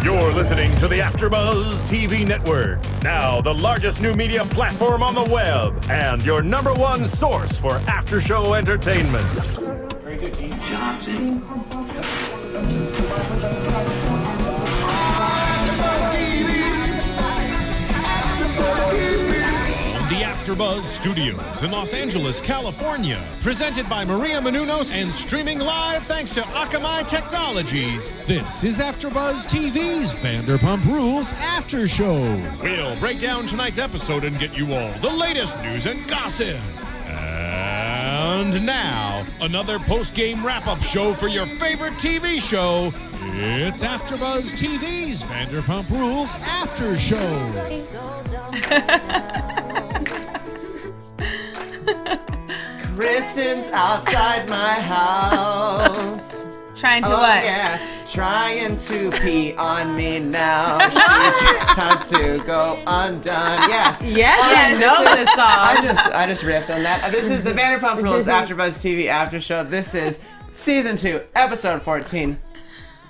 You're listening to the AFTERBUZZ TV network, now the largest new media platform on the web, and your #1 source for after-show entertainment. Very good, Gene. Johnson. The AFTERBUZZ Studios in Los Angeles, California. Presented by Maria Menounos and streaming live thanks to Akamai Technologies. This is AFTERBUZZ TV's Vanderpump Rules After Show. We'll break down tonight's episode and get you all the latest news and gossip. And now, another post-game wrap-up show for your favorite TV show. It's AFTERBUZZ TV's Vanderpump Rules After Show. Kristen's outside my house. Trying to what? Yeah, trying to pee on me now. She just had to go undone. Yes. Yes, I know this song. I just riffed on that. This is the Vanderpump Rules AfterBuzz TV After Show. This is Season 2, Episode 14.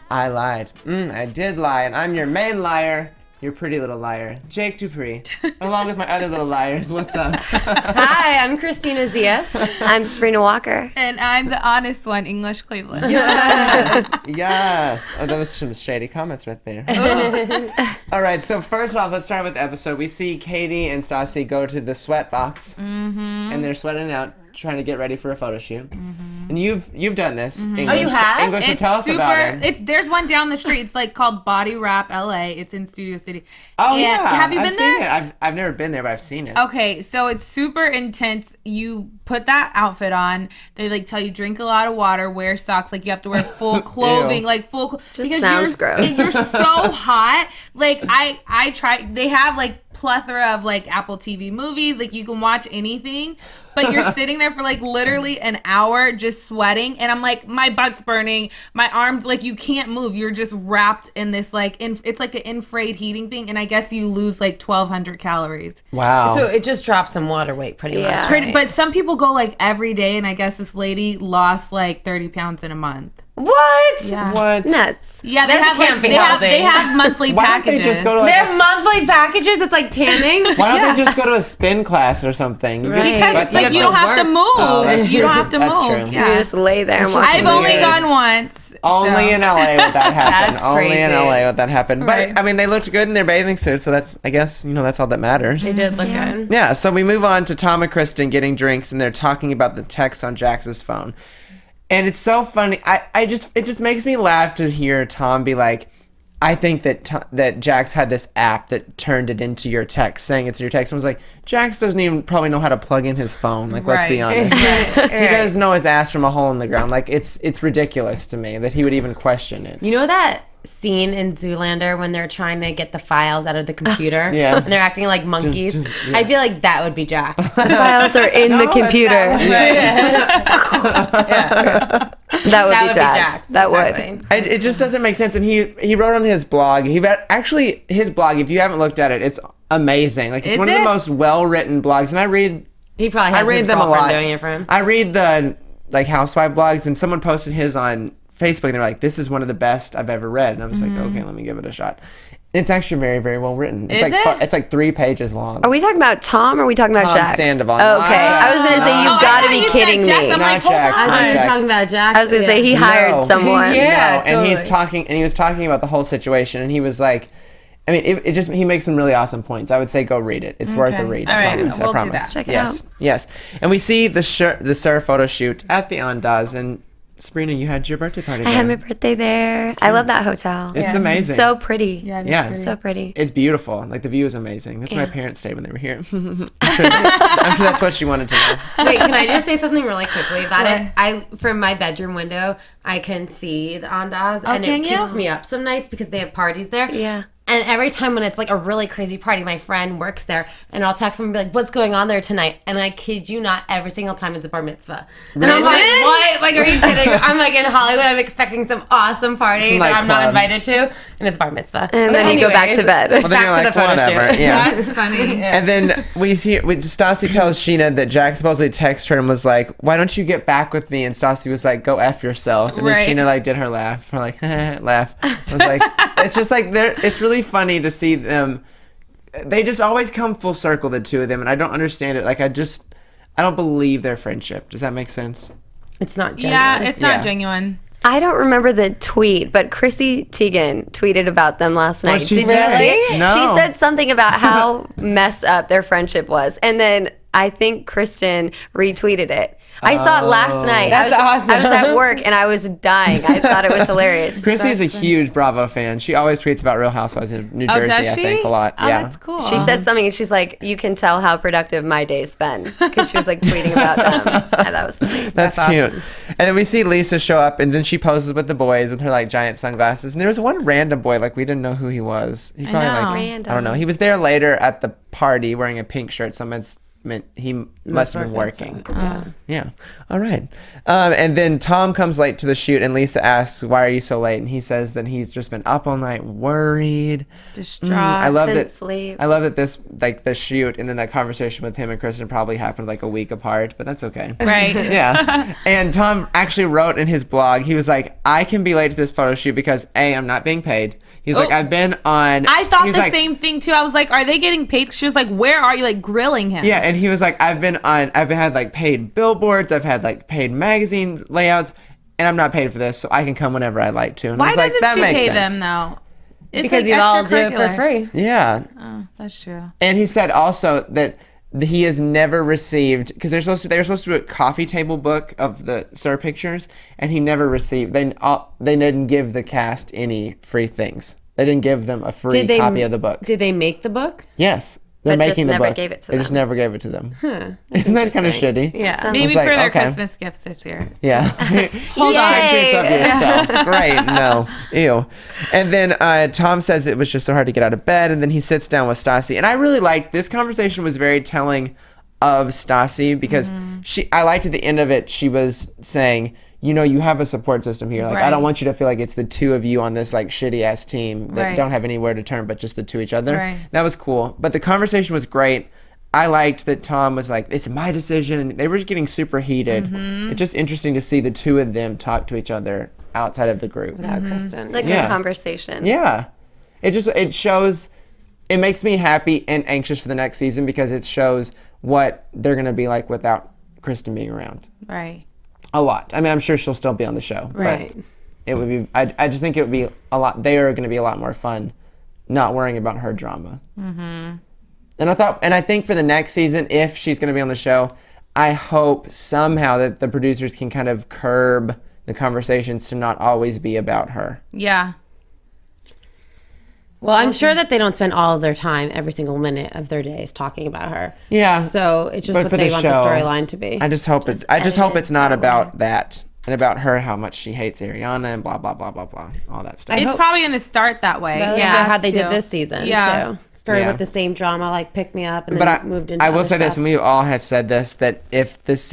I lied. I did lie, and I'm your main liar. Your pretty little liar, Jake DuPree, along with my other little liars. What's up? Hi, I'm Kristina Zias. I'm Sabrina Walker. And I'm the honest one, English Cleveland. Yes, yes. Oh, that was some shady comments right there. All right, so first off, let's start with the episode. We see Katie and Stassi go to the sweat box, and they're sweating out, trying to get ready for a photo shoot. And you've done this. English, Oh, you have? English, so tell us about it. There's one down the street. It's like called Body Wrap LA. It's in Studio City. Oh, and yeah. Have you been I've there? seen it. I've never been there, but I've seen it. Okay, so it's super intense. You put that outfit on. They like tell you drink a lot of water, wear socks. Like you have to wear full clothing, like full. Just sounds gross. You're so hot. Like I try. They have like plethora of like Apple TV movies. Like you can watch anything. But you're sitting there for like literally an hour just sweating. And I'm like, my butt's burning. My arms, like you can't move. You're just wrapped in this like, it's like an infrared heating thing. And I guess you lose like 1,200 calories. Wow. So it just drops some water weight pretty much. Pretty, but some people go like every day. And I guess this lady lost like 30 pounds in a month. What? Yeah. What? Nuts. Yeah, That can't be they healthy. have monthly Why don't packages. they just go to like They have monthly packages. It's like tanning. Why don't they just go to a spin class or something? You Right. get Because sweat it's like that you much. don't have to move. Oh, that's you true. don't have to That's move. true. Yeah. You just lay there and It's watch. just I've only weird. gone once. Only in LA would that happen. That's Only in crazy. LA would that happen. But Right. I mean, they looked good in their bathing suits, so that's, I guess, that's all that matters. They did look good. Yeah, so we move on to Tom and Kristen getting drinks, and they're talking about the text on Jax's phone. And it's so funny. It just makes me laugh to hear Tom be like, I think that Jax had this app that turned it into your text, saying it's your text. I was like, Jax doesn't even probably know how to plug in his phone. Like, let's be Right. honest. He doesn't know his ass from a hole in the ground. Like, it's ridiculous to me that he would even question it. You know that scene in Zoolander when they're trying to get the files out of the computer? Yeah. And they're acting like monkeys? Yeah. I feel like that would be Jax. The files are in the No, computer. That would be Jax. That Exactly. would. It just doesn't make sense. And he wrote on his blog. His blog, if you haven't looked at it, it's amazing. Like, it's Is one of the it? most well-written blogs. And I read He probably has his them a girlfriend lot. doing it for him. I read the like housewife blogs, and someone posted his on Facebook, and they're like, "This is one of the best I've ever read." And I was like, "Okay, let me give it a shot." It's actually very, very well written. It's Is it? It's like 3 pages long. Are we talking about Tom or are we talking about Tom Jax? Sandoval. Oh, okay. Not I was going to say, Jax. you've Oh, I got to thought be you said kidding Jax. me. I'm like, Not hold Jax, on. not I thought you were Jax. talking about Jax. I was going to say, he hired someone. Yeah. No, and he's totally. talking about the whole situation, and he was like, I mean, he makes some really awesome points. I would say go read it. It's worth a read. All I right, promise. we'll I do promise. that. Check it yes, out. yes. And we see the Sir photo shoot at the Andaz, and Sabrina, you had your birthday party I there. had my birthday there. I love that hotel. It's amazing. So pretty. Yeah, it is Yeah. pretty. So pretty. It's beautiful. Like, the view is amazing. That's where Yeah. my parents stayed when they were here. I'm sure that's what she wanted to know. Wait, can I just say something really quickly about it? From my bedroom window, I can see the Andaz, and can it you? keeps me up some nights because they have parties there. Yeah. And every time when it's like a really crazy party, my friend works there, and I'll text them and be like, "What's going on there tonight?" And I kid you not, every single time it's a bar mitzvah. And I'm like, Really? "What? Like, are you kidding?" I'm like in Hollywood, I'm expecting some awesome party Some that I'm not nightclub. invited to, and it's bar mitzvah. And But then you go back to anyways, bed. Well, then back you're to like, the photo whatever. shoot. Yeah. That's funny. And then Stassi tells Scheana that Jack supposedly texted her and was like, "Why don't you get back with me?" And Stassi was like, "Go F yourself." And then Right. Scheana like did her laugh. Her like, laugh. I was like, It's just like it's really funny to see them. They just always come full circle, the two of them, and I don't understand it. Like I don't believe their friendship. Does that make sense? It's not genuine. Yeah, it's not genuine. I don't remember the tweet, but Chrissy Teigen tweeted about them last night. What'd she Did say? you see? No. She said something about how messed up their friendship was. And then I think Kristen retweeted it. I saw it last night. That's awesome. I was at work and I was dying. I thought it was hilarious. Chrissy is a huge Bravo fan. She always tweets about Real Housewives in New Jersey, does I she? think, a lot. Oh, yeah. that's cool. She said something and she's like, you can tell how productive my day's been. Because she was like tweeting about them. And that was funny. That's cute. awesome. And then we see Lisa show up, and then she poses with the boys with her like giant sunglasses. And there was one random boy, like we didn't know who he was. He probably know. like Random. I don't know. He was there later at the party wearing a pink shirt. So meant he must have been working. Yeah. All right. And then Tom comes late to the shoot, and Lisa asks, "Why are you so late?" And he says that he's just been up all night, worried. Distraught. I love Couldn't that. sleep. I love that this like the shoot and then that conversation with him and Kristen probably happened like a week apart, but that's okay. Right. Yeah. And Tom actually wrote in his blog, he was like, I can be late to this photo shoot because A, I'm not being paid. He's like, I've been on. I thought he's the like, same thing too. I was like, are they getting paid? She was like, where are you? Like grilling him. Yeah. And he was like, I've had like paid billboards. I've had like paid magazine layouts, and I'm not paid for this. So I can come whenever I like to. And I Why was like, doesn't that she makes pay sense. them though? It's Because like you all do it for extracurricular. free. Yeah. Oh, that's true. And he said also that he has never received, because they were supposed to do a coffee table book of the star pictures, and he never received. They didn't give the cast any free things. They didn't give them a free copy of the book. Did they make the book? Yes, they're But just making the never book. gave it to They just them. never gave it to them. Isn't that kind of shitty? Yeah. Maybe like, for their okay. Christmas gifts this year. Yeah. Post pictures of yourself. Great. No. Ew. And then Tom says it was just so hard to get out of bed, and then he sits down with Stassi. And I really liked this conversation. Was very telling of Stassi because I liked at the end of it, she was saying, you know, you have a support system here. Like, I don't Right. want you to feel like it's the two of you on this like shitty ass team that Right. don't have anywhere to turn but just the two each other. Right. That was cool. But the conversation was great. I liked that Tom was like, it's my decision. And they were just getting super heated. It's just interesting to see the two of them talk to each other outside of the group. Without Kristen. It's like Yeah. a conversation. Yeah. It shows, it makes me happy and anxious for the next season because it shows what they're going to be like without Kristen being around. Right. A lot. I mean, I'm sure she'll still be on the show. Right. But it would be, I just think it would be a lot, they are going to be a lot more fun not worrying about her drama. And I think for the next season, if she's going to be on the show, I hope somehow that the producers can kind of curb the conversations to not always be about her. Yeah. Well, I'm sure that they don't spend all of their time, every single minute of their days, talking about her. Yeah. So it's just But what for they the want show, the storyline to be. I just hope hope edited it's not that about that and about her, how much she hates Ariana and blah blah blah blah blah, all that stuff. It's probably going to start that way. Yeah, how they too. did this season Yeah. too. Started Yeah. with the same drama, like Pick Me Up, and But then moved into. I will other say this, stuff. and we all have said this, that if this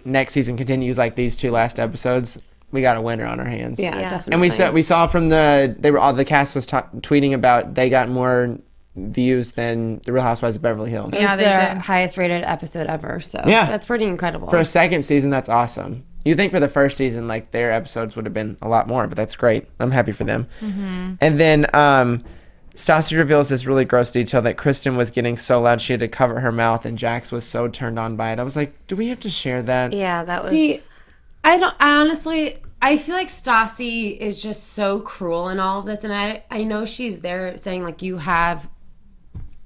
next season continues like these two last episodes, we got a winner on our hands. Yeah, Yeah. definitely. And we saw from all the cast was tweeting about they got more views than the Real Housewives of Beverly Hills. It Yeah, was they their did. highest rated episode ever. So Yeah. that's pretty incredible. For a second season, that's awesome. You think for the first season, like their episodes would have been a lot more, but that's great. I'm happy for them. And then Stassi reveals this really gross detail that Kristen was getting so loud she had to cover her mouth, and Jax was so turned on by it. I was like, do we have to share that? Yeah, that was. See, I honestly, I feel like Stassi is just so cruel in all of this, and I know she's there saying like you have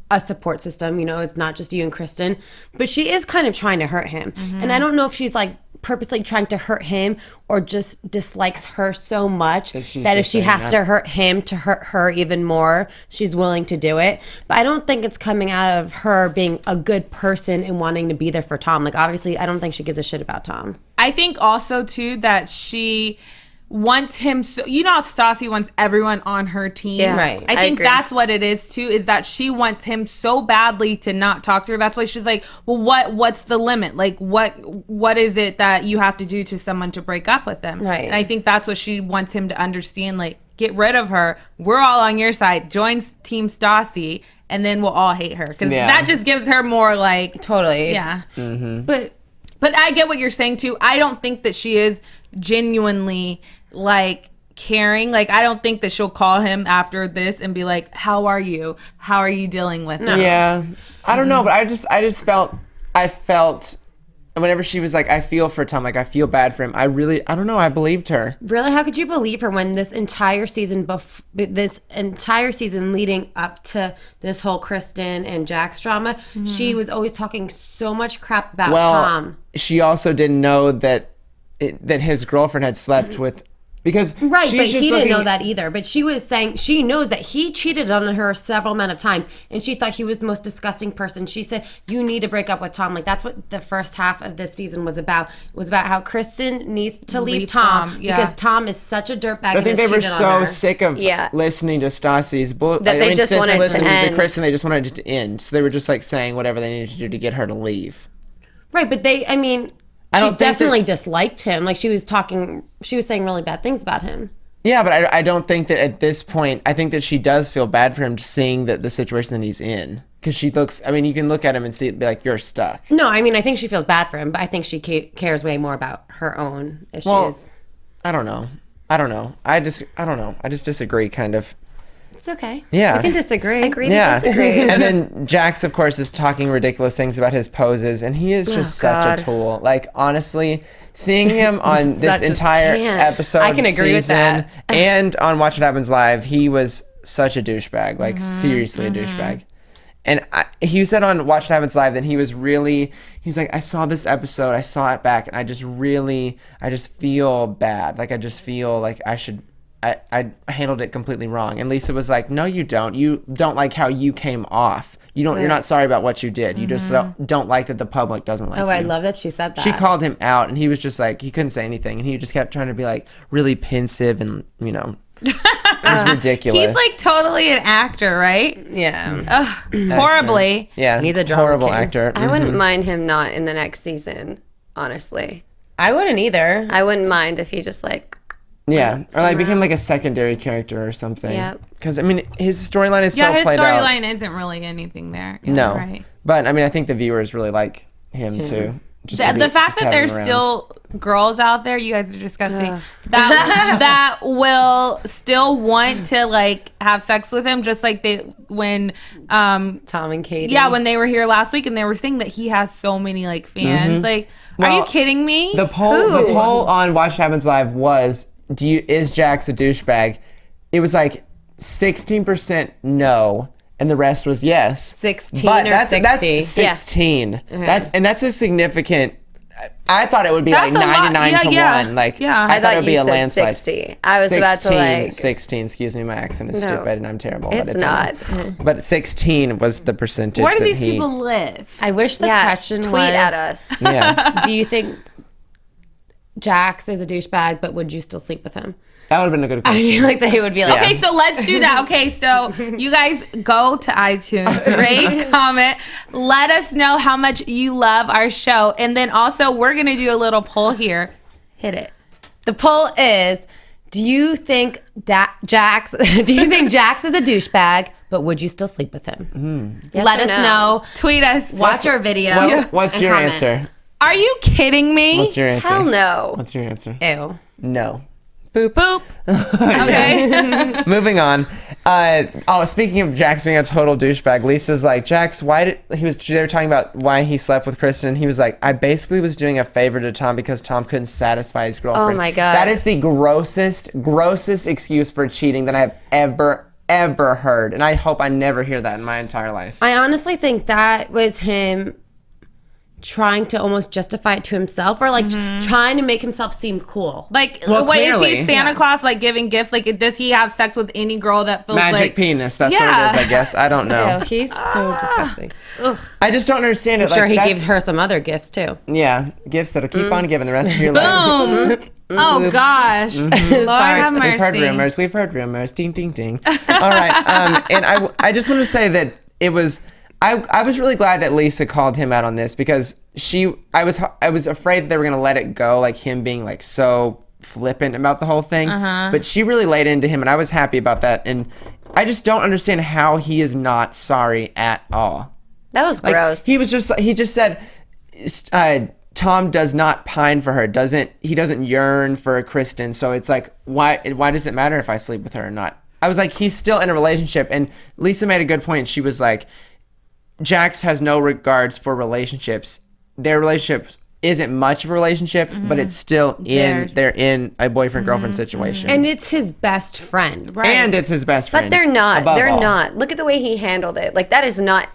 a support system, you know, it's not just you and Kristen, but she is kind of trying to hurt him, and I don't know if she's like purposely trying to hurt him or just dislikes her so much That she's that if just she saying has that. to hurt him to hurt her even more, she's willing to do it. But I don't think it's coming out of her being a good person and wanting to be there for Tom. Like, obviously, I don't think she gives a shit about Tom. I think also too that she wants him so, you know how Stassi wants everyone on her team. Yeah, Right. I I think agree. that's what it is too, is that she wants him so badly to not talk to her. That's why she's like, well, what's the limit? Like what is it that you have to do to someone to break up with them? Right. And I think that's what she wants him to understand, like, get rid of her. We're all on your side. Join Team Stassi, and then we'll all hate her. Because Yeah. that just gives her more like, Totally. yeah. But But I get what you're saying too. I don't think that she is genuinely like caring. Like, I don't think that she'll call him after this and be like, how are you? How are you dealing with it? Yeah. I don't know, but I just felt whenever she was like, I feel for Tom, like I feel bad for him. I don't know, I believed her. Really? How could you believe her when this entire season leading up to this whole Kristen and Jax drama, she was always talking so much crap about Tom. She also didn't know that his girlfriend had slept with. Because right, but he didn't know that either. But she was saying she knows that he cheated on her several amount of times, and she thought he was the most disgusting person. She said, "You need to break up with Tom." Like that's what the first half of this season was about. It was about how Kristen needs to leave Tom because Tom is such a dirtbag. I think they were so sick of listening to Stassi's bullshit that they just wanted to end. To Kristen, they just wanted it to end. So they were just like saying whatever they needed to do to get her to leave. Right, but she definitely disliked him. Like she was saying really bad things about him. Yeah, but I don't think that at this point, I think that she does feel bad for him seeing the situation that he's in. Because she looks, you can look at him and be like, you're stuck. No, I think she feels bad for him, but I think she cares way more about her own issues. Well, I don't know. I don't know. I just disagree, kind of. It's okay. Yeah. We can disagree. Agree to disagree. And then Jax, of course, is talking ridiculous things about his poses, and he is just such a tool. Like, honestly, seeing him on this entire episode, I can agree with that. And on Watch What Happens Live, he was such a douchebag. Like, seriously a douchebag. And he said on Watch What Happens Live that he was like, I saw this episode, I saw it back, and I just feel bad. Like, I just feel like I handled it completely wrong. And Lisa was like, no, you don't. You don't like how you came off. You're not sorry about what you did. You just don't like that the public doesn't like you. Oh, I love that she said that. She called him out, and he was just like, he couldn't say anything. And he just kept trying to be like really pensive and, it was ridiculous. He's like totally an actor, right? Yeah. Horribly. Yeah. He's a drama horrible king. actor. I wouldn't mind him not in the next season, honestly. I wouldn't either. I wouldn't mind if he just like... Yeah, or like became like a secondary character or something. Yeah. Because his storyline is so played out. Yeah, his storyline isn't really anything there. Yeah, no. Right. But I think the viewers really like him too. The fact that there's still girls out there, you guys are discussing, that will still want to like have sex with him, just like when Tom and Katie. Yeah, when they were here last week and they were saying that he has so many like fans. Like, are you kidding me? The poll on Watch What Happens Live was, is Jax a douchebag? It was like 16% no, and the rest was yes. 16 but or that's 60? 16. Yeah. That's a significant. I thought it would be like 99 to 1. Like, I thought it would be a landslide. 60. I was about to like 16. Excuse me, my accent is stupid and I'm terrible. It's not. But 16 was the percentage. Where do these people live? I wish the question tweet was, at us. Yeah. Do you think Jax is a douchebag, but would you still sleep with him? That would have been a good I question. feel like they would be like, Okay, so let's do that. Okay, so you guys go to iTunes, rate, comment, let us know how much you love our show, and then also we're gonna do a little poll here. Hit it. The poll is: do you think Jax? Do you think Jax is a douchebag? But would you still sleep with him? Yes Let or us no? know. Tweet us. Watch our video. What's and your comment. answer? Are you kidding me? What's your answer? Hell no. What's your answer? Ew. No. Boop. Boop. Okay. Moving on. Speaking of Jax being a total douchebag, Lisa's like, Jax, they were talking about why he slept with Kristen, and he was like, I basically was doing a favor to Tom because Tom couldn't satisfy his girlfriend. Oh my God. That is the grossest excuse for cheating that I have ever heard, and I hope I never hear that in my entire life. I honestly think that was him trying to almost justify it to himself, or like trying to make himself seem cool. Like, Well, what is clearly. he, Santa Claus, like giving gifts? Like, does he have sex with any girl that feels Magic like penis, that's what it is, I guess. I don't know. Ew, he's so disgusting. I just don't understand it. I'm sure he that's- gave her some other gifts too. Yeah, gifts that'll keep on giving the rest of your life. Boom. Oh gosh. Lord have mercy. We've heard rumors. Ding, ding, ding. All right. And I just want to say that it was. I was really glad that Lisa called him out on this because I was afraid that they were gonna let it go, like him being like so flippant about the whole thing. But she really laid into him, and I was happy about that. And I just don't understand how he is not sorry at all. That was Like, gross. he just said, Tom does not pine for her. He doesn't yearn for Kristen. So it's like, why does it matter if I sleep with her or not? I was like, he's still in a relationship. And Lisa made a good point. She was like, Jax has no regards for relationships. Their relationship isn't much of a relationship, but it's still they're in a boyfriend-girlfriend situation. And it's his best friend. Right. And it's his best friend. But they're not. above They're all. not. Look at the way he handled it. Like that is not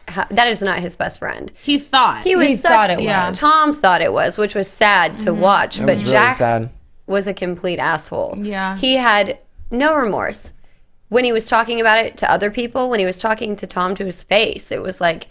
his best friend. He thought. He thought it was. Tom thought it was, which was sad to watch. But was really Jax sad. was a complete asshole. Yeah. He had no remorse. When he was talking about it to other people, when he was talking to Tom to his face, it was like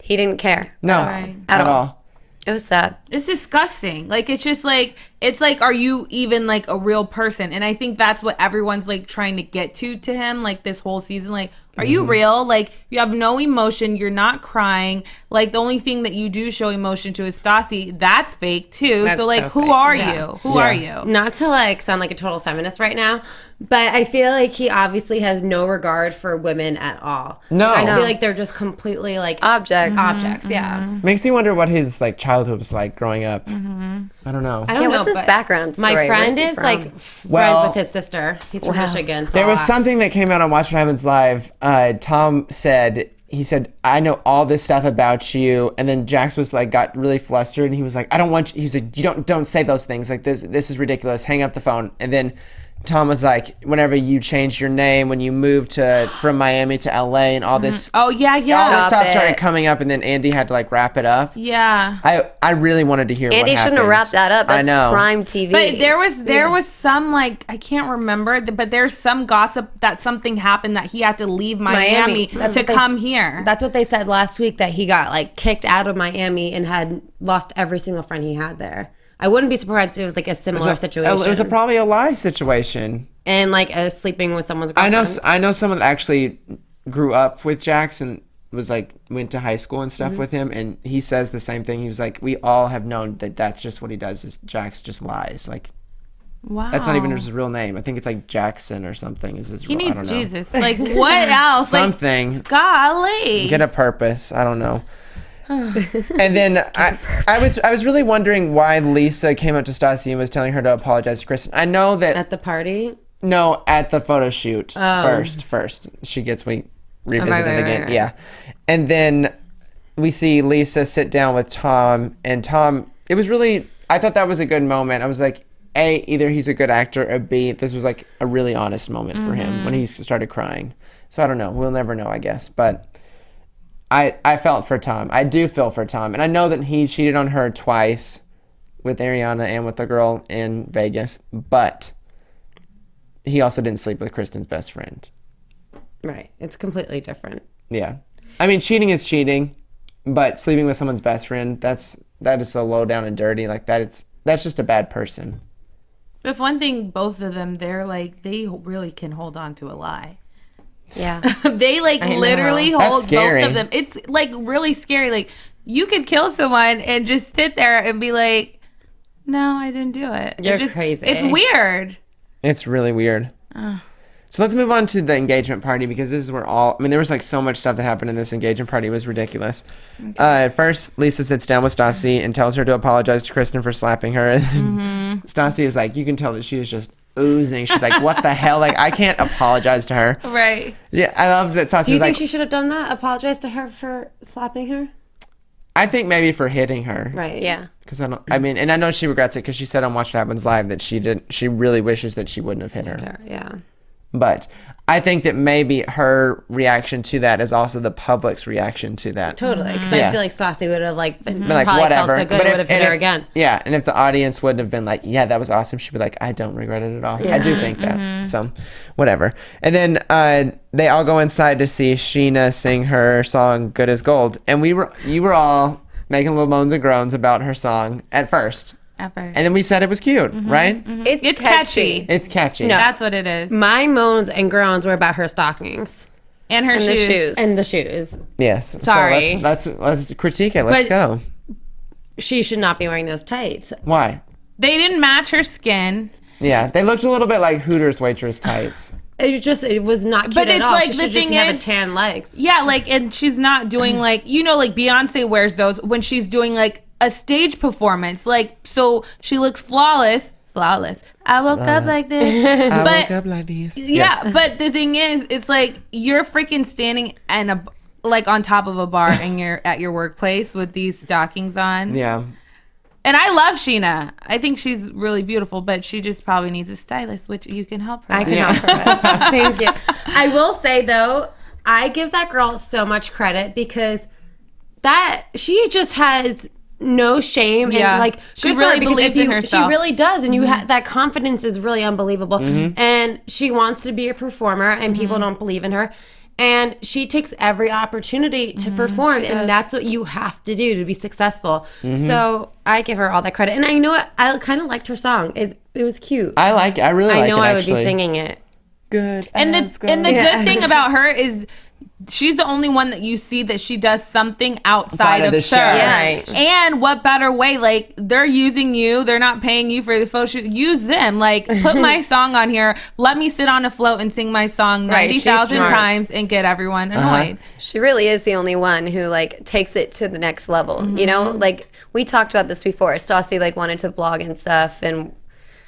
he didn't care. No, Right. at all. It was sad. It's disgusting. Like, it's just like, it's like, are you even like a real person? And I think that's what everyone's like trying to get to him, like this whole season. Like, are you real? Like, you have no emotion. You're not crying. Like, the only thing that you do show emotion to is Stassi. That's fake too. That's so like, so who fake. are Yeah. you? Who are you? Not to like sound like a total feminist right now, but I feel like he obviously has no regard for women at all. No. I No. feel like they're just completely like Objects. objects. Yeah. Makes me wonder what his like childhood was like growing up. I don't know. I don't Yeah, know. what's his but background My story? friend Where's he is from? like Well- friends with his sister. He's from Michigan. So There was I'll ask. something that came out on Watch What Happens Live. Tom said, I know all this stuff about you. And then Jax was like, got really flustered. And he was like, I don't want you. He was like, you don't say those things. Like this is ridiculous. Hang up the phone. And then Tom was like, whenever you changed your name, when you moved from Miami to LA and all this. Oh, yeah, All this yeah. stuff Stop started it. coming up. And then Andy had to like wrap it up. Yeah. I really wanted to hear Andy what happened. shouldn't have wrapped that up. That's I know. prime TV. But there was some like, I can't remember, but there's some gossip that something happened that he had to leave Miami That's to what they- come here. That's what they said last week, that he got like kicked out of Miami and had lost every single friend he had there. I wouldn't be surprised if it was like a similar situation. It was probably a lie situation. and like sleeping with someone's I girlfriend. know someone that actually grew up with Jax and was like went to high school and stuff with him, and he says the same thing. He was like, we all have known that that's just what he does. Is Jax just lies? Like Wow. that's not even his real name. I think it's like Jackson or something. Is his? He real, I needs don't know. Jesus. Like, what else? Something. Like, golly. Get a purpose. I don't know. And then I was really wondering why Lisa came up to Stassi and was telling her to apologize to Kristen. I know that at the party. No, at the photo shoot first. She gets revisited again. right. Yeah. And then we see Lisa sit down with Tom, and Tom, it was really, I thought that was a good moment. I was like, A, either he's a good actor, or B, this was like a really honest moment for him when he started crying. So I don't know. We'll never know, I guess. But I felt for Tom. I do feel for Tom. And I know that he cheated on her twice with Ariana and with the girl in Vegas, but he also didn't sleep with Kristen's best friend. Right. It's completely different. Yeah. I mean, cheating is cheating, but sleeping with someone's best friend, that is so low down and dirty. Like that's just a bad person. If one thing, both of them, they really can hold on to a lie. yeah. They like I know. literally That's hold scary. both of them. It's like really scary. Like, you could kill someone and just sit there and be like, no, I didn't do it. You're It's just, crazy. It's weird. It's really weird. So let's move on to the engagement party, because this is where there was like so much stuff that happened in this engagement party. It was ridiculous. First, Lisa sits down with Stassi and tells her to apologize to Kristen for slapping her. And Stassi is like, you can tell that she is just oozing. She's like, what the hell? Like, I can't apologize to her. Right. Yeah, I love that Stassi Do you was think like, she should have done that? Apologize to her for slapping her? I think maybe for hitting her. Right. Yeah. Because I know she regrets it, because she said on Watch What Happens Live that she really wishes that she wouldn't have hit her. Yeah. But I think that maybe her reaction to that is also the public's reaction to that. Totally. Because Yeah. I feel like Stassi would have been But like, probably whatever. felt so good, But would have hit her again. Yeah, and if the audience wouldn't have been like, yeah, that was awesome, she'd be like, I don't regret it at all. I do think that. So, whatever. And then they all go inside to see Scheana sing her song "Good as Gold," and you were all making little moans and groans about her song at first. And then we said it was cute, right? It's catchy. It's catchy. No. That's what it is. My moans and groans were about her stockings And her And the shoes. shoes. and the shoes. Yes. Sorry. So let's critique it. Let's But- go. She should not be wearing those tights. Why? They didn't match her skin. Yeah, they looked a little bit like Hooters waitress tights. It was not cute But at it's all. like, She the should just thing have is- tan legs. Yeah, like, and she's not doing like, like Beyonce wears those when she's doing like a stage performance. Like, so she looks flawless. I woke up like this. I woke up like this. Yeah, Yes. but the thing is, it's like you're freaking standing like on top of a bar and you're at your workplace with these stockings on. Yeah. And I love Scheana. I think she's really beautiful, but she just probably needs a stylist, which you can help her. I can help her with. Thank you. I will say though, I give that girl so much credit because that she just has no shame Yeah. and like She good for really her because believes if in you, herself. She really does, and you that confidence is really unbelievable. And she wants to be a performer, and people don't believe in her. And she takes every opportunity to perform, and that's what you have to do to be successful. So I give her all that credit, and I know I kind of liked her song. It was cute. I like it. I really like it. I know I would actually. be singing it. Good. And the as gold. good thing about her is she's the only one that you see that she does something outside of the Sir. show. Yeah. Right. And what better way? Like, they're using you. They're not paying you for the photo shoot. Use them. Like, put my song on here. Let me sit on a float and sing my song Right, she's 90,000 smart. times and get everyone annoyed. She really is the only one who like takes it to the next level. You know, like we talked about this before. Stassi like wanted to blog and stuff, and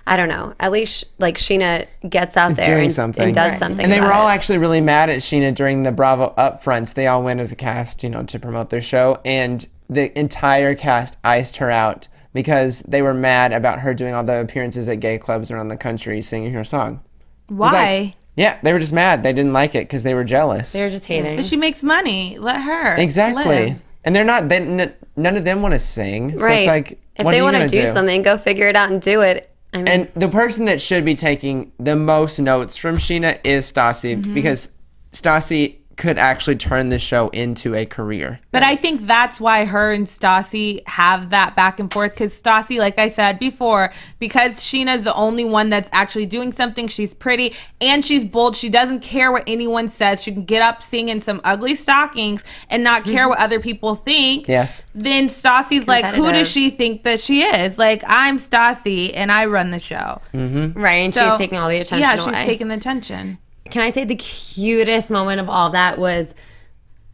I don't know. At least like Scheana gets out there doing and, something. and does something. And they were about all it. actually really mad at Scheana during the Bravo upfronts. They all went as a cast, to promote their show. And the entire cast iced her out because they were mad about her doing all the appearances at gay clubs around the country singing her song. Why? Yeah, they were just mad. They didn't like it because they were jealous. They're just hating. But she makes money. Let her. Exactly. live. And they're not, none of them want to sing. So Right. it's like, if what they are you want to going to do something, go figure it out and do it. I mean, And the person that should be taking the most notes from Scheana is Stassi because Stassi could actually turn this show into a career. But I think that's why her and Stassi have that back and forth. Because Stassi, like I said before, because Sheena's the only one that's actually doing something. She's pretty and she's bold. She doesn't care what anyone says. She can get up, sing in some ugly stockings and not care what other people think. Yes. Then Stassi's like, who Competitive. does she think that she is? Like, I'm Stassi and I run the show. Right, and So, she's taking all the attention Yeah, away. she's taking the attention. Can I say the cutest moment of all that was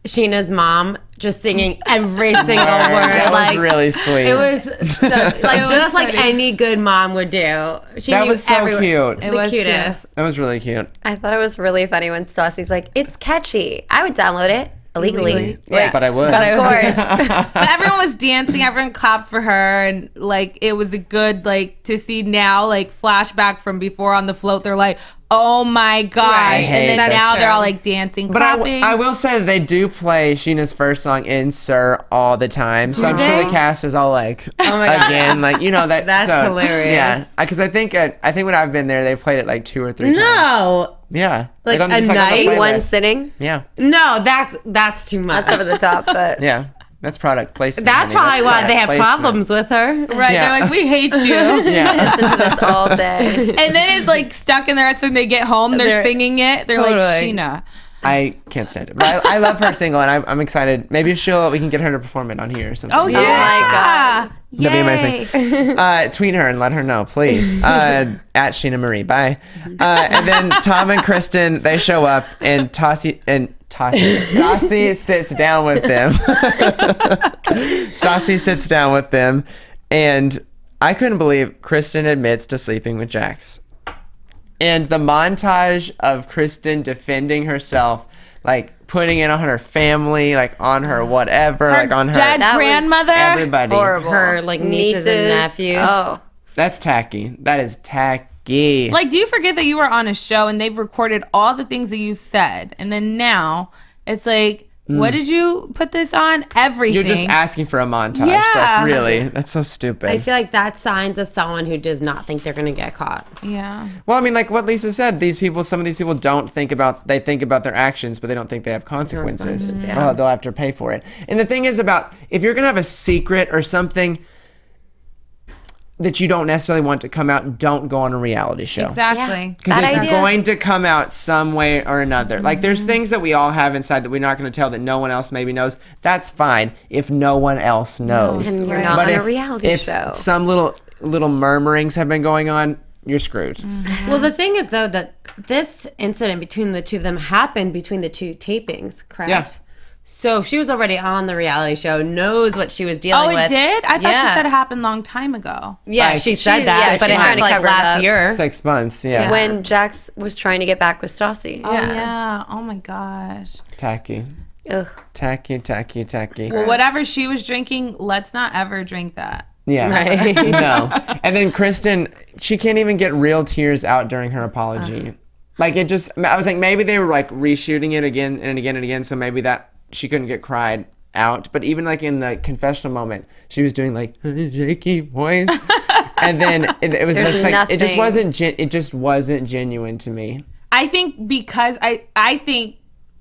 Sheena's just singing every single word. That like, was really sweet. It was so, like was just like pretty. any good mom would do. She That knew was so every word. cute. The It was cutest. That was really cute. I thought it was really funny when Stassi's like, "It's catchy. I would download it illegally." Yeah. But I would. Of course. But everyone was dancing, everyone clapped for her, and like it was a good like to see now like flashback from before on the float. They're like, oh my gosh, Right. and then That's now they're true. all like dancing, But clapping. I will say that they do play Sheena's first song in Sir all the time. So I'm sure the cast is all like, Oh my God. again, like, that. That's so, hilarious. Yeah. Because I think when I've been there, they've played it like 2 or 3 times. No. Yeah. Like on- a just on the night? In one playlist. sitting. Yeah. No, that's too much. That's over the top, but Yeah. That's product placement. That's honey. probably why product they have placement. problems with her. right? Yeah. They're like, we hate you. Yeah. listen to this all day. And then it's like stuck in their heads when they get home. They're They're- singing it. They're like, Totally. Scheana. I can't stand it. But I love her single, and I'm excited. Maybe we can get her to perform it on here or something. Oh yeah. my God. That'd be amazing. Tweet her and let her know, please. At Scheana Marie. Bye. And then Tom and Kristen, they show up, and Stassi sits down with them. Stassi sits down with them, and I couldn't believe Kristen admits to sleeping with Jax. And the montage of Kristen defending herself, like putting it on her family, like on her whatever, like on her dead That was grandmother. everybody. Horrible. Her like nieces and nephews. Oh, That's tacky. That is tacky. Like, do you forget that you were on a show and they've recorded all the things that you've said, and then now it's like, what did you put this on? Everything. You're just asking for a montage. Yeah. Like, really? That's so stupid. I feel like that's signs of someone who does not think they're gonna get caught. Yeah. Well, I mean, like what Lisa said, some of these people think about their actions, but they don't think they have consequences. Consequences, yeah. Well, they'll have to pay for it. And the thing is if you're going to have a secret or something that you don't necessarily want to come out, don't go on a reality show. Exactly. Because Bad it's idea. going to come out some way or another. Like, there's things that we all have inside that we're not going to tell that no one else maybe knows. That's fine if no one else knows. and you're not But on a if- reality if show. some little murmurings have been going on, you're screwed. Well, the thing is though that this incident between the two of them happened between the two tapings, correct? Yeah. So she was already on the reality show, knows what she was dealing Oh, with. it did? I thought Yeah. she said it happened a long time ago. Yeah, Like, she said she- that, yeah, but she's it trying happened to like cover it last up. year. 6 months, yeah. When Jax was trying to get back with Stassi. Oh, yeah. Oh, my gosh. Tacky. Ugh. Tacky. Well, whatever she was drinking, let's not ever drink that. Yeah. Right. No. And then Kristen, she can't even get real tears out during her apology. Like, it just, I was like, maybe they were like reshooting it again and again and again, so maybe that she couldn't get cried out. But even like in the confessional moment, she was doing like a shaky voice. And then it was There's just like, it just nothing. wasn't genuine to me. I think because I think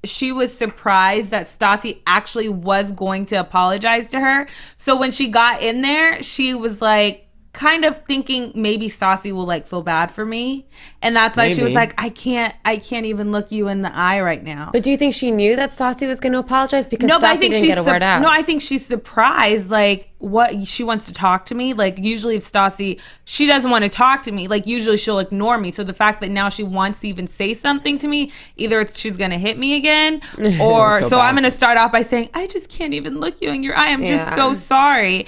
she was surprised that Stassi actually was going to apologize to her. So when she got in there, she was like kind of thinking maybe Stassi will like feel bad for me. And that's why she was Maybe. like, I can't even look you in the eye right now. But do you think she knew that Stassi was going to apologize? Because No, but I Stassi think didn't get a word out. No, I think she's surprised. Like, what she wants to talk to me. Like, usually if Stassi, she doesn't want to talk to me. Like, usually she'll ignore me. So the fact that now she wants to even say something to me, either it's she's gonna hit me again, or feel so bad. I'm gonna start off by saying, I just can't even look you in your eye. I'm just Yeah. so sorry,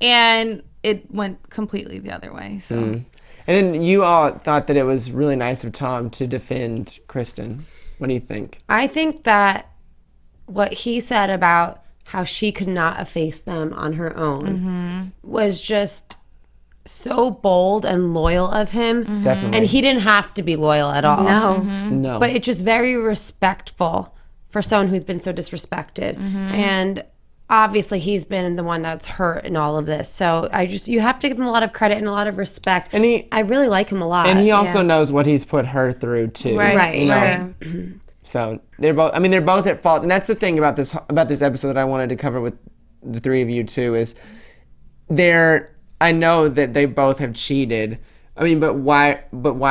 and it went completely the other way. So. And then you all thought that it was really nice of Tom to defend Kristen. What do you think? I think that what he said about how she could not efface them on her own was just so bold and loyal of him. Definitely. And he didn't have to be loyal at all. No. No. But it's just very respectful for someone who's been so disrespected. And obviously he's been the one that's hurt in all of this. So you have to give him a lot of credit and a lot of respect. And I really like him a lot. And he also knows what he's put her through too. Right, you know? right. So they're both at fault, and that's the thing about this episode that I wanted to cover with the three of you too is I know that they both have cheated. I mean, but why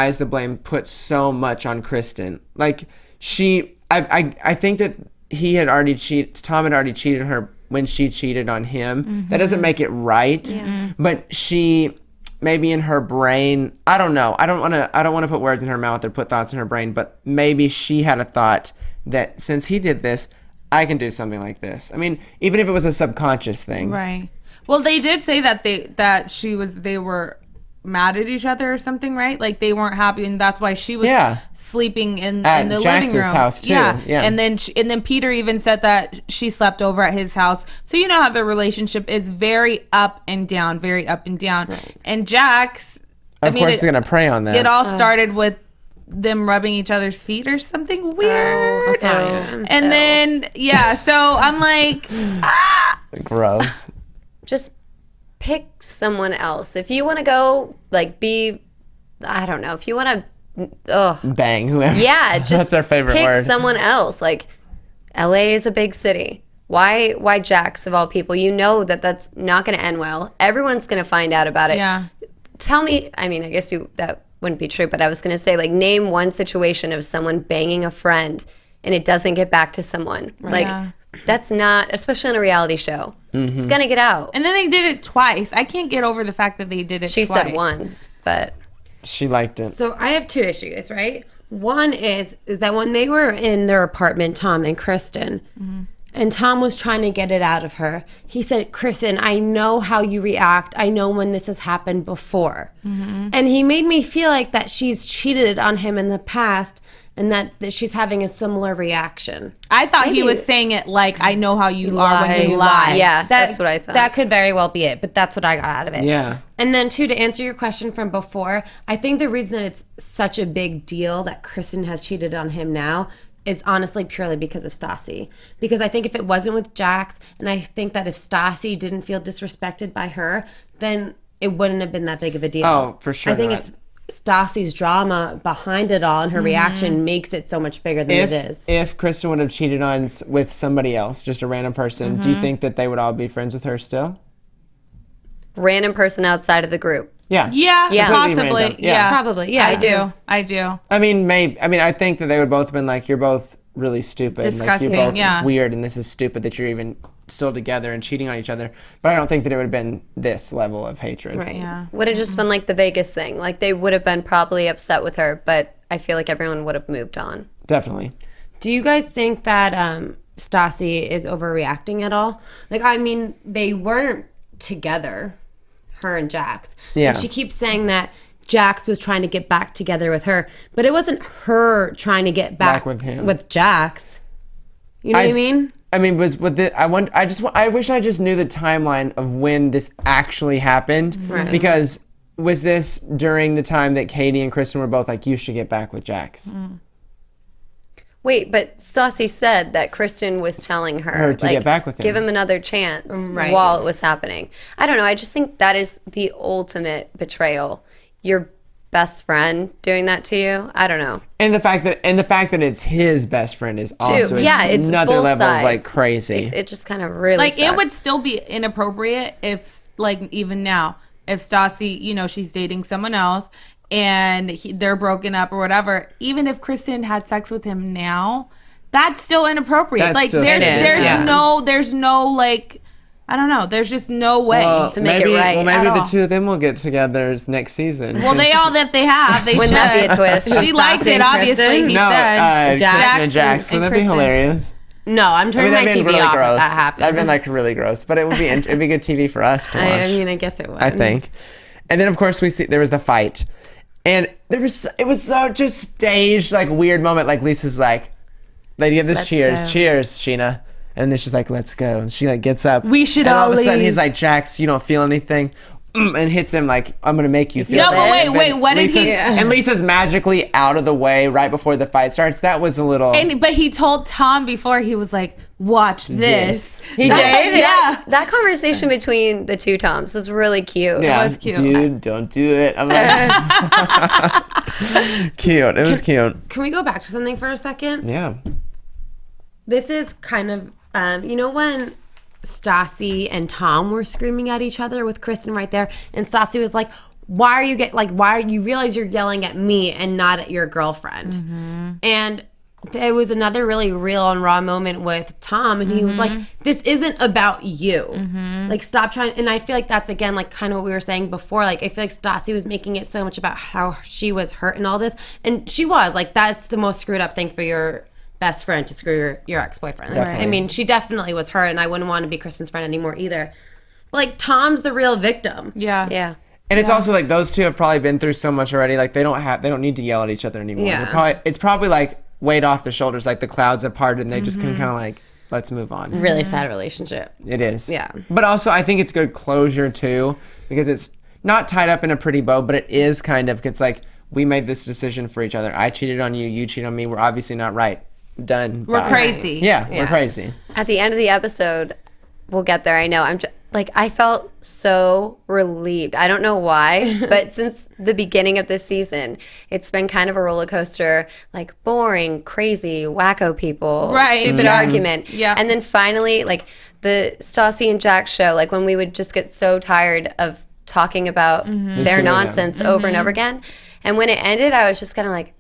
is the blame put so much on Kristen? Like I think that Tom had already cheated her when she cheated on him. That doesn't make it right. But she maybe in her brain, I don't know. I don't want to put words in her mouth or put thoughts in her brain, but maybe she had a thought that since he did this, I can do something like this. I mean, even if it was a subconscious thing. Right. Well, they did say that they were mad at each other or something, right? Like they weren't happy, and that's why she was sleeping in the Jax's living room. house too. Yeah. And then Peter even said that she slept over at his house. So you know how their relationship is very up and down, very up and down. Right. And Jax, Of course, they're gonna prey on that. It all started with them rubbing each other's feet or something weird. And then so I'm like, Gross. Just pick someone else. If you want to go, like, I don't know. If you want to, Bang whoever. yeah, just that's their favorite pick word. someone else. Like, LA is a big city. Why Jax of all people? You know that's not going to end well. Everyone's going to find out about it. yeah. Tell me, I mean, I guess that wouldn't be true, but I was going to say, like, name one situation of someone banging a friend and it doesn't get back to someone. Like, Yeah. that's not, especially on a reality show. It's going to get out. And then they did it twice. I can't get over the fact that they did it She twice. said once, but She liked it. So I have two issues, right? One is that when they were in their apartment, Tom and Kristen, and Tom was trying to get it out of her, he said, Kristen, I know how you react. I know when this has happened before. And he made me feel like that she's cheated on him in the past and that she's having a similar reaction. I thought he was saying it like, I know how you are when you lie. Yeah, that's what I thought. That could very well be it, but that's what I got out of it. Yeah. And then two, to answer your question from before, I think the reason that it's such a big deal that Kristen has cheated on him now is honestly purely because of Stassi. Because I think if it wasn't with Jax, and I think that if Stassi didn't feel disrespected by her, then it wouldn't have been that big of a deal. Oh, for sure I think not. it's Stassi's drama behind it all, and her reaction makes it so much bigger than it is. If Kristen would have cheated with somebody else, just a random person, do you think that they would all be friends with her still? random person outside of the group. Yeah. Yeah, Yeah. possibly. Completely random. Yeah. Yeah. Probably, yeah. I do. I mean, I think that they would both have been like, you're both really stupid. Like, Disgusting, you're both yeah. weird, and this is stupid that you're even still together and cheating on each other. But I don't think that it would have been this level of hatred. Right. Yeah. Would have just been like the Vegas thing. Like they would have been probably upset with her, but I feel like everyone would have moved on. Definitely. Do you guys think that Stassi is overreacting at all. Like, I mean, they weren't together, her and Jax. Yeah. And she keeps saying that Jax was trying to get back together with her, but it wasn't her trying to get back with him. with Jax. You know what I mean? I mean, was with the I wish I just knew the timeline of when this actually happened. Right. Because was this during the time that Katie and Kristen were both like, you should get back with Jax? Wait, but Stassi said that Kristen was telling her to get back with him. Give him another chance Right. while it was happening. I don't know. I just think that is the ultimate betrayal. Your best friend doing that to you. I don't know. And the fact that it's his best friend is also it's another both level sides. of like crazy. It just kind of really Like, it would sucks. still be inappropriate if, like, even now, if Stassi, you know, she's dating someone else and they're broken up or whatever, even if Kristen had sex with him now, that's still inappropriate. That's like, still there's stupid. there's no, like, I don't know. There's just no way. To make it right Well, maybe at the all. two of them will get together next season. Well, they have. They Wouldn't should. that be a twist? She liked Stassi it, and obviously. Kristen? He no, said. Kristen and Jax. and Wouldn't that be Kristen. hilarious? No, I'm turning my that'd TV be really off gross. if that happens. That'd been like really gross, but it would be it'd be good TV for us to watch. I mean, I guess it would. I think. And then of course we see there was the fight, and it was such a staged like weird moment. Like Lisa's like, they give this Let's cheers, go. cheers, Scheana, and then she's like, let's go. And she like gets up. We should and all all of a sudden leave. he's like, Jax, you don't feel anything. And hits him like, I'm gonna make you feel No, but it. wait, And what did he- Lisa's- And Lisa's magically out of the way right before the fight starts. That was a little. But he told Tom before, he was like, watch this. He did? Yeah. That conversation between the two Toms was really cute. yeah, was cute. dude, don't do it. I'm like, cute. It was cute. Can we go back to something for a second? Yeah. This is kind of, you know, when Stassi and Tom were screaming at each other with Kristen right there, and Stassi was like, why are you realize you're yelling at me and not at your girlfriend? And there was another really real and raw moment with Tom, and he was like, this isn't about you. Like, stop trying. And I feel like that's, again, like kind of what we were saying before. Like, I feel like Stassi was making it so much about how she was hurt and all this. And she was. Like, that's the most screwed up thing for your best friend, to screw your ex-boyfriend. Definitely. I mean, she definitely was hurt, and I wouldn't want to be Kristen's friend anymore either. But, like, Tom's the real victim. Yeah. Yeah. And it's also like those two have probably been through so much already. Like they don't need to yell at each other anymore. Yeah. It's probably like weight off their shoulders. Like the clouds have parted, and they just can kind of like, let's move on. Really sad relationship. It is. Yeah. But also, I think it's good closure too, because it's not tied up in a pretty bow, but it is kind of. It's like we made this decision for each other. I cheated on you. You cheated on me. We're obviously not right. Done. We're Bye. crazy. Yeah, we're crazy. At the end of the episode, we'll get there. I know. I felt so relieved. I don't know why, but since the beginning of this season, it's been kind of a roller coaster, like boring, crazy, wacko people, Right. stupid argument. Yeah. And then finally, like the Stassi and Jax show, like when we would just get so tired of talking about The two their of them. nonsense over and over again. And when it ended, I was just kind of like,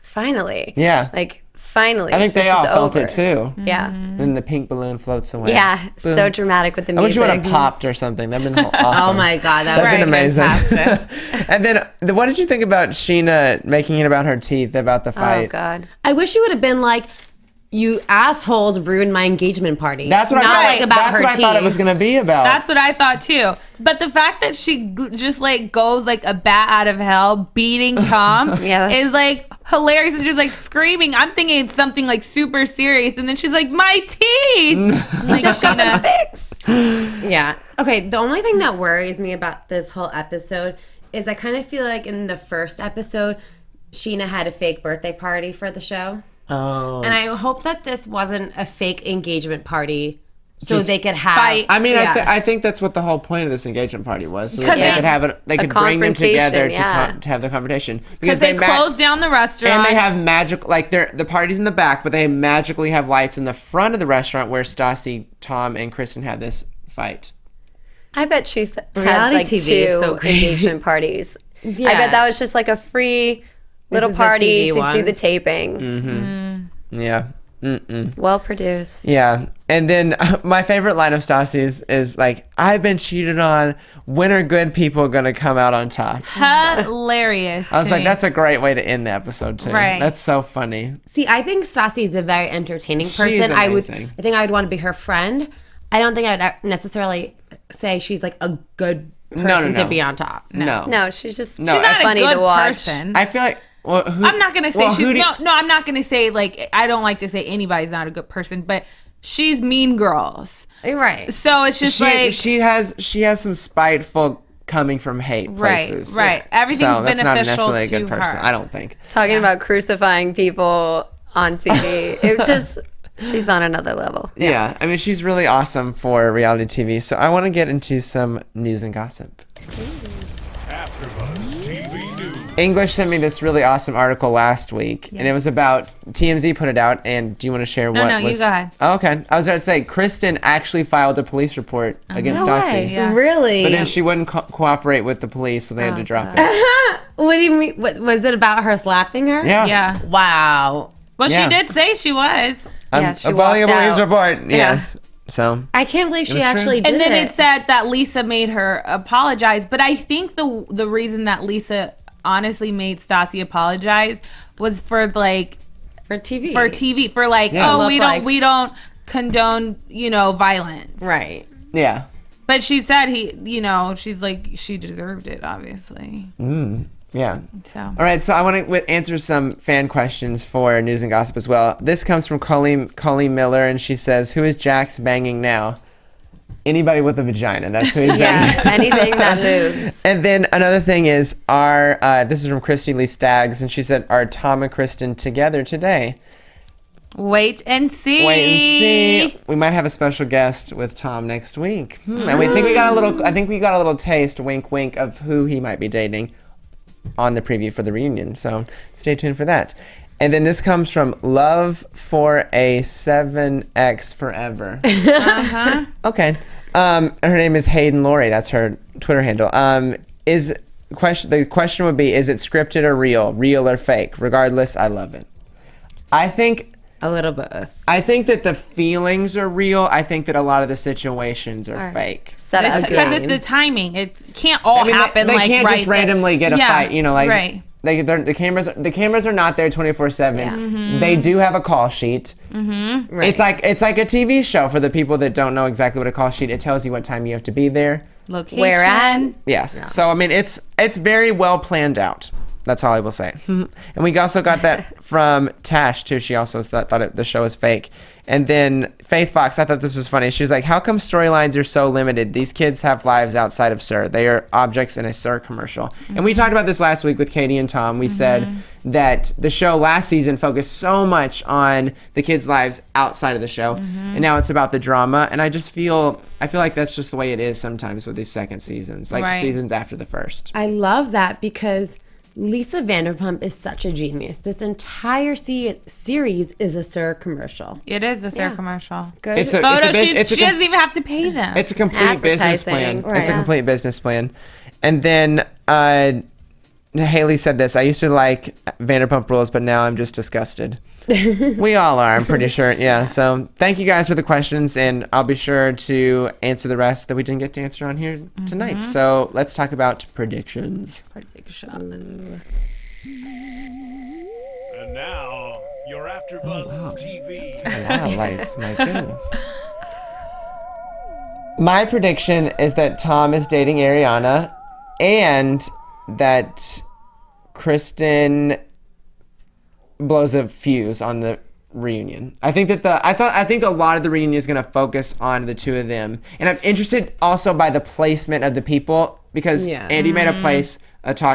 finally. Yeah. Like, finally. I think they this all is felt over. it too. Yeah. Then the pink balloon floats away. Yeah. Boom. So dramatic with the I wish music. you would have popped or something. That'd been awesome. Oh my God, that would That'd have been amazing. And then, what did you think about Scheana making it about her teeth, about the Oh, fight? God. I wish you would have been like, you assholes ruined my engagement party. That's what Not I like thought. about That's her what I thought it teeth. was gonna be about. That's what I thought too. But the fact that she just like goes like a bat out of hell beating Tom Yeah, that's- is like hilarious, and just like screaming. I'm thinking it's something like super serious, and then she's like, "My teeth!" I'm like, Just got them Scheana. fixed. Yeah. Okay, the only thing that worries me about this whole episode is I kind of feel like in the first episode, Scheana had a fake birthday party for the show. Oh. And I hope that this wasn't a fake engagement party so Just they could have... fight. I mean, Yeah. I think that's what the whole point of this engagement party was, so that 'Cause they they- could have it. They could bring them together confrontation, yeah. to have the conversation Because they closed down the restaurant. and they have magic, like the party's in the back, but they magically have lights in the front of the restaurant where Stassi, Tom, and Kristen had this fight. I bet she's had Reality like TV is two so crazy. engagement parties. I Yeah. bet that was just like a free little is the party TV to one. do the taping. Yeah. Well produced. Yeah. And then my favorite line of Stassi's is like, I've been cheated on. When are good people going to come out on top? Hilarious. I was to like, me. that's a great way to end the episode, too. Right. That's so funny. See, I think Stassi is a very entertaining She's person. amazing. I think I would want to be her friend. I don't think I'd necessarily say she's like a good person to be on top. No, she's just No, She's not funny a good to watch. person. I feel like, well, I'm not gonna say I'm not gonna say like I don't like to say anybody's not a good person, but she's Mean Girls, Right. so it's just like she has some spiteful coming from hate places. right. Everything's so that's not beneficial necessarily a good to person. her. I don't think. Talking about crucifying people on TV. It just, she's on another level. Yeah, I mean, she's really awesome for reality TV. So I want to get into some news and gossip. AfterBuzz TV News. English sent me this really awesome article last week, and it was about TMZ put it out. And do you want to share what? No, you go ahead. Oh, okay, I was going to say Kristen actually filed a police report against Stassi, Yeah. Really? but then she wouldn't cooperate with the police, so they had to drop it. What do you mean? What, was it about her slapping her? Yeah, Yeah. Wow. Well, Yeah. she did say she was. Yeah, she a volume walked news out. report. Yes. So I can't believe she was true. actually did And then it. it said that Lisa made her apologize. But I think the reason that Lisa honestly made Stassi apologize was for like for TV. for like, Yeah. oh, Look we like- don't condone, violence. Right. yeah. But she said she's like she deserved it, obviously. Yeah. So All right, so I want to answer some fan questions for news and gossip as well. This comes from Colleen Miller, and she says, "Who is Jax banging now?" Anybody with a vagina. That's who he's banging. Yeah, anything that moves. And then another thing is, this is from Christy Lee Staggs, and she said, "Are Tom and Kristen together today?" wait and see. Wait and see. We might have a special guest with Tom next week, and we think we got a little. I think we got a little taste, wink, wink, of who he might be dating on the preview for the reunion. So stay tuned for that. And then this comes from Love for a 7X Forever. Okay. Her name is Hayden Laurie. That's her Twitter handle. The question would be, is it scripted or real or fake? Regardless, I love it. I think A little both. I think that the feelings are real. I think that a lot of the situations are fake. Set up Because it's game. the timing. It can't all happen they like can't right just randomly get a fight. right. The cameras are not there 24/7. Yeah. They do have a call sheet. Right. It's like a TV show for the people that don't know exactly what a call sheet. It tells you what time you have to be there. Location. Where at? Yes. So I mean, it's very well planned out. That's all I will say. And we also got that from Tash too. She also thought the show was fake. And then Faith Fox, I thought this was funny. She was like, "How come storylines are so limited? These kids have lives outside of Sir. They are objects in a Sir commercial." And we talked about this last week with Katie and Tom. We said that the show last season focused so much on the kids' lives outside of the show, and now it's about the drama. And I feel like that's just the way it is sometimes with these second seasons, like Right. seasons after the first. I love that because Lisa Vanderpump is such a genius. This entire series is a Sir commercial. It is a Sir commercial. Good. It's a Photo bus- shoots. it's a She com- doesn't even have to pay them. It's a complete business plan. Advertising. It's a Right. complete business plan. And then Haley said this: "I used to like Vanderpump Rules, but now I'm just disgusted." We all are, I'm pretty sure. Yeah. So thank you guys for the questions, and I'll be sure to answer the rest that we didn't get to answer on here tonight. So let's talk about predictions. And now, your AfterBuzz TV. A lot of lights, my goodness. My prediction is that Tom is dating Ariana, and that Kristen blows a fuse on the reunion. I think that I think a lot of the reunion is going to focus on the two of them, and I'm interested also by the placement of the people because Yes. Andy made a place.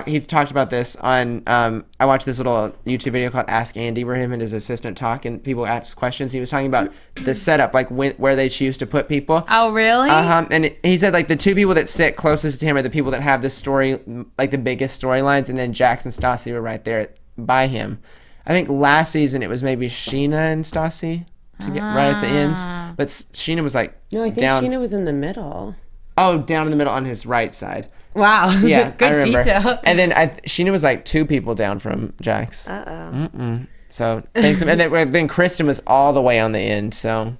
He talked about this on. I watched this little YouTube video called Ask Andy, where him and his assistant talk, and people ask questions. He was talking about the setup, like where they choose to put people. Oh, really? And he said like the two people that sit closest to him are the people that have the story, like the biggest storylines, and then Jax and Stassi were right there by him. I think last season it was maybe Scheana and Stassi to get right at the ends, but Scheana was like No, I think down. Scheana was in the middle. Oh, down in the middle on his right side. Wow. Yeah, Good I remember. detail. And then Scheana was like two people down from Jax. Uh-oh. So thanks. And then Kristen was all the way on the end. So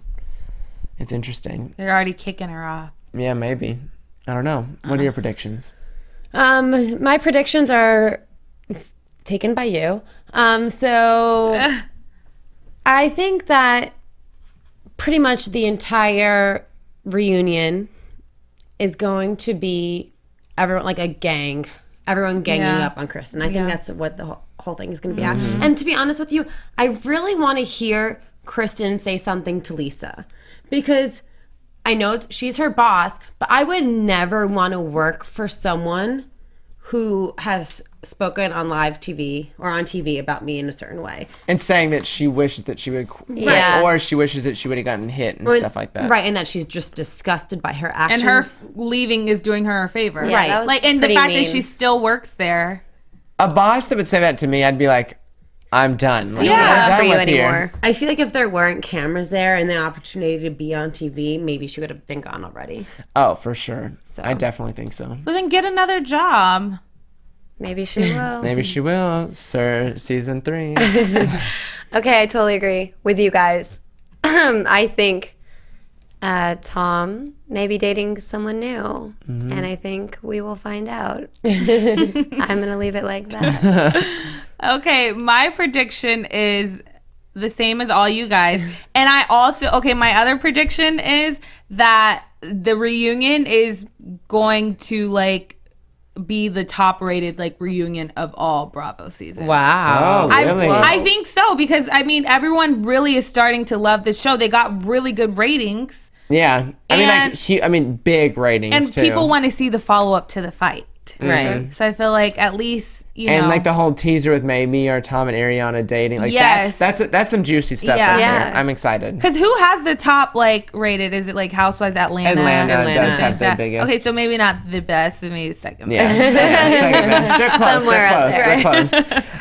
it's interesting. They're already kicking her off. Yeah, maybe. I don't know. What are your predictions? My predictions are taken by you. So I think that pretty much the entire reunion is going to be everyone like a gang, everyone ganging up on Kristen. I think that's what the whole thing is going to be at. And to be honest with you, I really want to hear Kristen say something to Lisa, because I know she's her boss, but I would never want to work for someone who has spoken on live TV or on TV about me in a certain way. And saying that she wishes that she would, or she wishes that she would have gotten hit and stuff like that. Right, and that she's just disgusted by her actions. And her leaving is doing her a favor. Yeah, that was like, and the pretty fact mean. that she still works there. A boss that would say that to me, I'd be like, I'm done. Like, Yeah, I'm not done for you with anymore. I feel like if there weren't cameras there and the opportunity to be on TV, maybe she would have been gone already. Oh, for sure. I definitely think so. But then get another job. Maybe she will. Maybe she will. Sir, season 3. Okay, I totally agree with you guys. I think Tom may be dating someone new, and I think we will find out. I'm going to leave it like that. Okay, my prediction is the same as all you guys. And I also, my other prediction is that the reunion is going to like be the top rated like reunion of all Bravo seasons. Wow. Oh, really? I think so, because I mean everyone really is starting to love this show. They got really good ratings. Yeah. I mean, big ratings, And too. people want to see the follow up to the fight. Right. So I feel like at least, you know. And like the whole teaser with maybe or Tom and Ariana dating, like Yes. that's some juicy stuff Yeah. right Yeah. there. I'm excited. Because who has the top like rated? Is it like Housewives Atlanta? Atlanta does have the Yeah. biggest. Okay, so maybe not the best, maybe second Yeah, best. second best. They're close. Somewhere out They're close.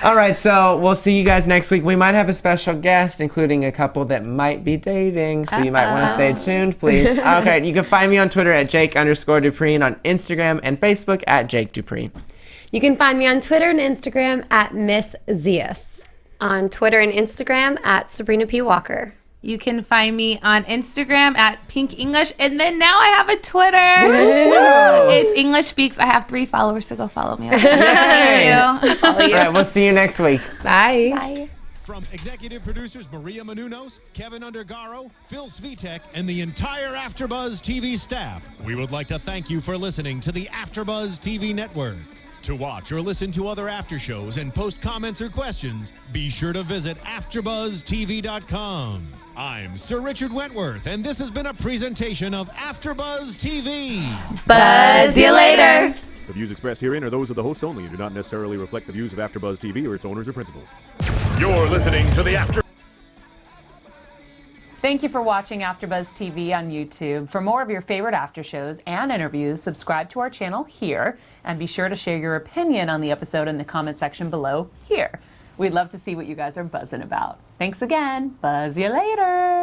All right, so we'll see you guys next week. We might have a special guest, including a couple that might be dating, so you might want to stay tuned, please. Okay, you can find me on Twitter at Jake_DuPree and on Instagram and Facebook at Jake DuPree. You can find me on Twitter and Instagram at Miss Zias. On Twitter and Instagram at Sabrina P. Walker. You can find me on Instagram at Pink English, and then now I have a Twitter. It's English Speaks. I have 3 followers, so go follow me. Thank you. All right, we'll see you next week. Bye. Bye. From executive producers Maria Menounos, Kevin Undergaro, Phil Svitek, and the entire AfterBuzz TV staff, we would like to thank you for listening to the AfterBuzz TV network. To watch or listen to other after shows and post comments or questions, be sure to visit AfterBuzzTV.com. I'm Sir Richard Wentworth, and this has been a presentation of AfterBuzz TV. Buzz you later. The views expressed herein are those of the hosts only and do not necessarily reflect the views of AfterBuzz TV or its owners or principals. You're listening to the After. Thank you for watching AfterBuzz TV on YouTube. For more of your favorite after shows and interviews, subscribe to our channel here, and be sure to share your opinion on the episode in the comment section below here. We'd love to see what you guys are buzzing about. Thanks again. Buzz you later.